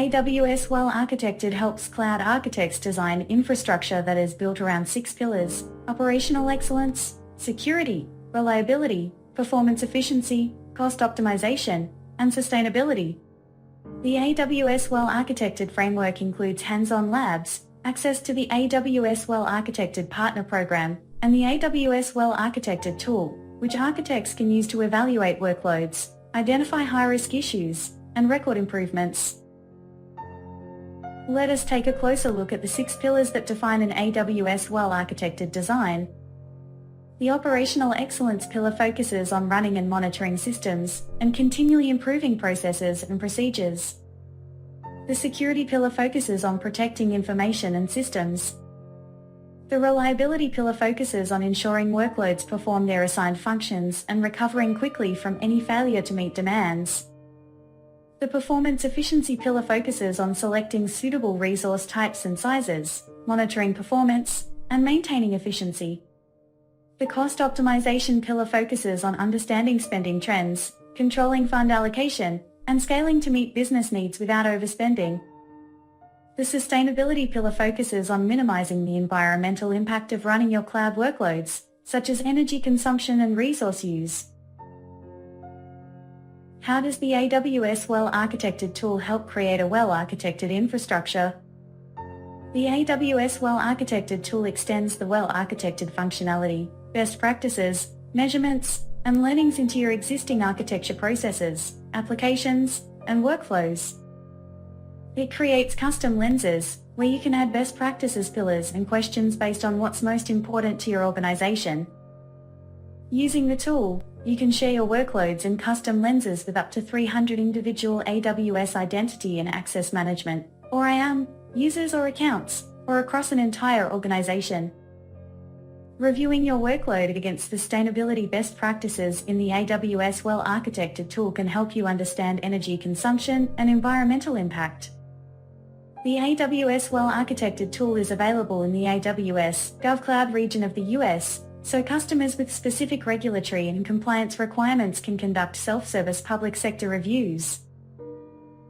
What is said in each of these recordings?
AWS Well-Architected helps cloud architects design infrastructure that is built around 6 pillars: operational excellence, security, reliability, performance efficiency, cost optimization, and sustainability. The AWS Well-Architected framework includes hands-on labs, access to the AWS Well-Architected Partner Program, and the AWS Well-Architected tool, which architects can use to evaluate workloads, identify high-risk issues, and record improvements. Let us take a closer look at the 6 pillars that define an AWS Well-Architected design. The Operational Excellence pillar focuses on running and monitoring systems, and continually improving processes and procedures. The Security pillar focuses on protecting information and systems. The Reliability pillar focuses on ensuring workloads perform their assigned functions and recovering quickly from any failure to meet demands. The Performance Efficiency pillar focuses on selecting suitable resource types and sizes, monitoring performance, and maintaining efficiency. The Cost Optimization pillar focuses on understanding spending trends, controlling fund allocation, and scaling to meet business needs without overspending. The Sustainability pillar focuses on minimizing the environmental impact of running your cloud workloads, such as energy consumption and resource use. How does the AWS Well-Architected tool help create a well-architected infrastructure? The AWS Well-Architected tool extends the well-architected functionality, best practices, measurements, and learnings into your existing architecture processes, applications, and workflows. It creates custom lenses, where you can add best practices pillars and questions based on what's most important to your organization. Using the tool, you can share your workloads and custom lenses with up to 300 individual AWS identity and access management, or IAM, users or accounts, or across an entire organization. Reviewing your workload against sustainability best practices in the AWS Well-Architected tool can help you understand energy consumption and environmental impact. The AWS Well-Architected tool is available in the AWS GovCloud region of the US, so customers with specific regulatory and compliance requirements can conduct self-service public sector reviews.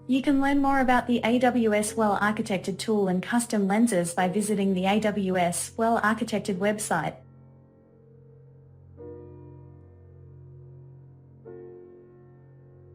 You can learn more about the AWS Well-Architected tool and custom lenses by visiting the AWS Well-Architected website.